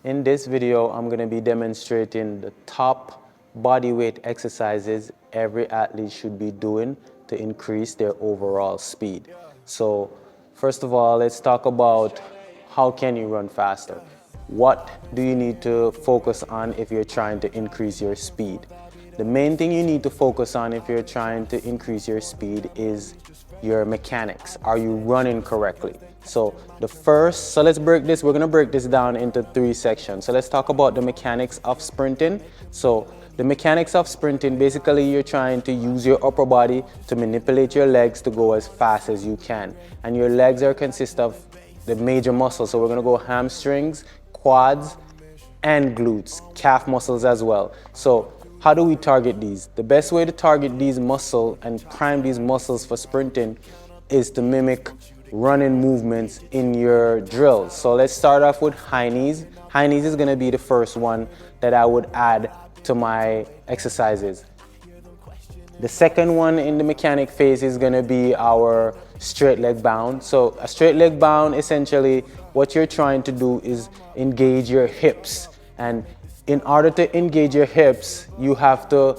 In this video, I'm going to be demonstrating the top body weight exercises every athlete should be doing to increase their overall speed. So first of all, let's talk about how can you run faster? What do you need to focus on if you're trying to increase your speed? The main thing you need to focus on if you're trying to increase your speed is your mechanics. Are you running correctly? So we're gonna break this down into 3 sections. So let's talk about the mechanics of sprinting. So the mechanics of sprinting, basically you're trying to use your upper body to manipulate your legs to go as fast as you can. And your legs consist of the major muscles. So we're gonna go hamstrings, quads, and glutes, calf muscles as well. So how do we target these? The best way to target these muscles and prime these muscles for sprinting is to mimic running movements in your drills. So let's start off with high knees. High knees is gonna be the first one that I would add to my exercises. The second one in the mechanic phase is gonna be our straight leg bound. So a straight leg bound, essentially what you're trying to do is engage your hips. And in order to engage your hips, you have to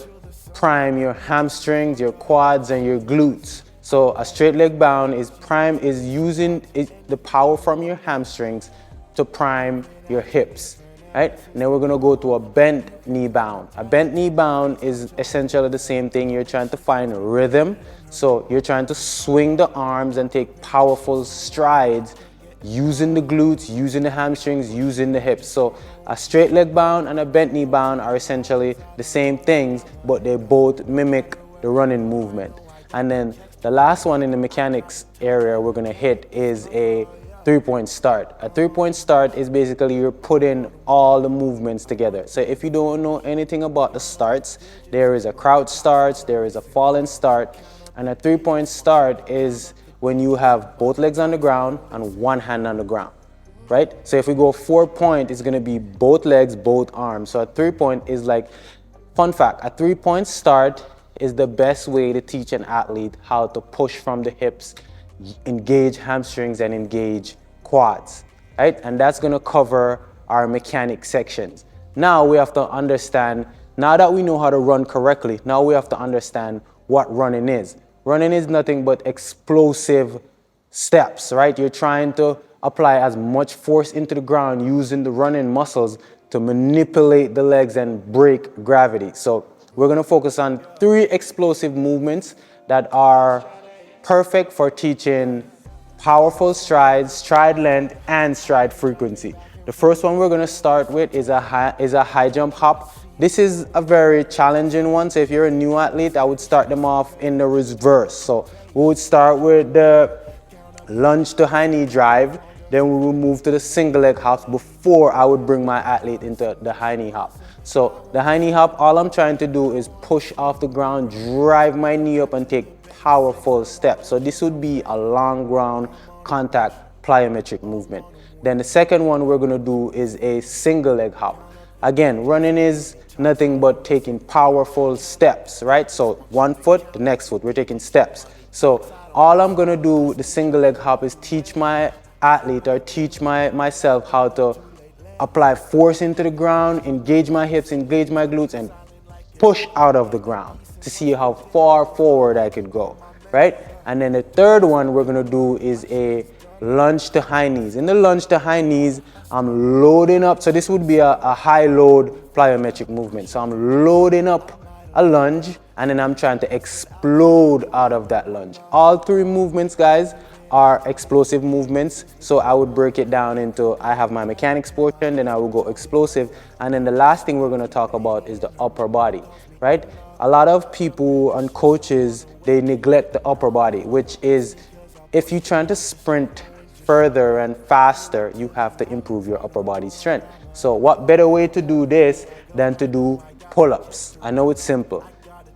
prime your hamstrings, your quads, and your glutes. So a straight leg bound is using the power from your hamstrings to prime your hips. Right? And then we're gonna go to a bent knee bound. A bent knee bound is essentially the same thing. You're trying to find rhythm. So you're trying to swing the arms and take powerful strides using the glutes, using the hamstrings, using the hips. So a straight leg bound and a bent knee bound are essentially the same things, but they both mimic the running movement. And then the last one in the mechanics area we're gonna hit is a 3-point start. A 3-point start is basically you're putting all the movements together. So if you don't know anything about the starts, there is a crouch start, there is a fallen start, and a 3-point start is when you have both legs on the ground and one hand on the ground, right? So if we go 4-point, it's gonna be both legs, both arms. So a 3-point is like, fun fact, a 3-point start is the best way to teach an athlete how to push from the hips, engage hamstrings, and engage quads, right? And that's gonna cover our mechanic sections. Now we have to understand, now that we know how to run correctly, now we have to understand what running is. Running is nothing but explosive steps, right? You're trying to apply as much force into the ground using the running muscles to manipulate the legs and break gravity. So we're gonna focus on 3 explosive movements that are perfect for teaching powerful strides, stride length, and stride frequency. The first one we're gonna start with is a high jump hop. This is a very challenging one, so if you're a new athlete, I would start them off in the reverse. So we would start with the lunge to high knee drive, then we will move to the single leg hops before I would bring my athlete into the high knee hop. So the high knee hop, all I'm trying to do is push off the ground, drive my knee up, and take powerful steps. So this would be a long ground contact plyometric movement. Then the second one we're gonna do is a single leg hop. Again, running is nothing but taking powerful steps, right? So one foot, the next foot, we're taking steps. So all I'm gonna do with the single leg hop is teach my athlete or teach myself how to apply force into the ground, engage my hips, engage my glutes, and push out of the ground to see how far forward I could go, right? And then the third one we're gonna do is a lunge to high knees. In the lunge to high knees, I'm loading up. So this would be a high load plyometric movement. So I'm loading up a lunge and then I'm trying to explode out of that lunge. All 3 movements, guys, are explosive movements. So I would break it down into, I have my mechanics portion, then I will go explosive. And then the last thing we're gonna talk about is the upper body, right? A lot of people and coaches, they neglect the upper body, which is, if you're trying to sprint further and faster, you have to improve your upper body strength. So what better way to do this than to do pull-ups? I know it's simple.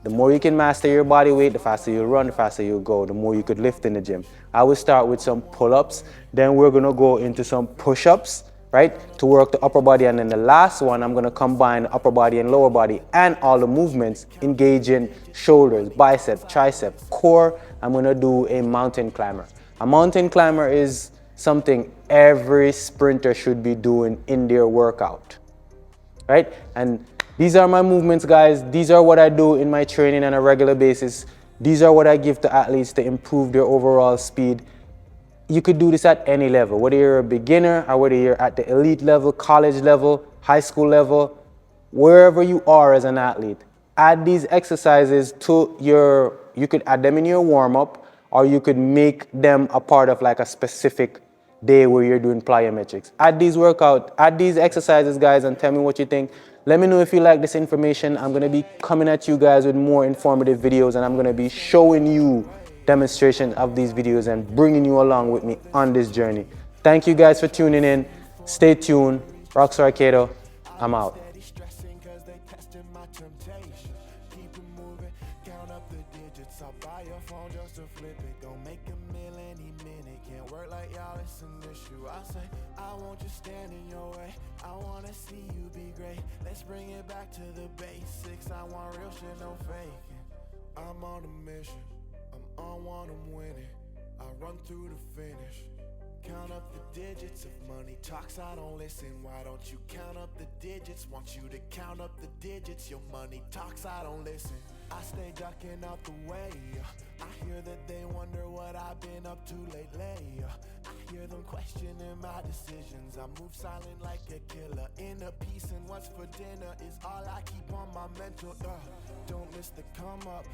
The more you can master your body weight, the faster you'll run, the faster you'll go, the more you could lift in the gym. I will start with some pull-ups, then we're gonna go into some push-ups, right, to work the upper body. And then the last one, I'm gonna combine upper body and lower body and all the movements, engaging shoulders, bicep, tricep, core. I'm gonna do a mountain climber. A mountain climber is something every sprinter should be doing in their workout, right? And these are my movements, guys. These are what I do in my training on a regular basis. These are what I give to athletes to improve their overall speed. You could do this at any level, whether you're a beginner or whether you're at the elite level, college level, high school level, wherever you are as an athlete. Add these exercises to you could add them in your warm-up, or you could make them a part of like a specific day where you're doing plyometrics. Add these exercises, guys, and tell me what you think. Let me know if you like this information. I'm gonna be coming at you guys with more informative videos, and I'm gonna be showing you demonstrations of these videos and bringing you along with me on this journey. Thank you guys for tuning in. Stay tuned. Rockstar Kato, I'm out. Let's bring it back to the basics. I want real shit, no faking. I'm on a mission. I'm on one, I'm winning. I run through the finish. Count up the digits. If money talks, I don't listen. Why don't you count up the digits? Want you to count up the digits. Your money talks, I don't listen. I stay ducking out the way. I hear that they wonder what I've been up to lately. I hear them questioning my decisions. I move silent like a killer. Inner peace and what's for dinner is all I keep on my mental. Don't miss the come up.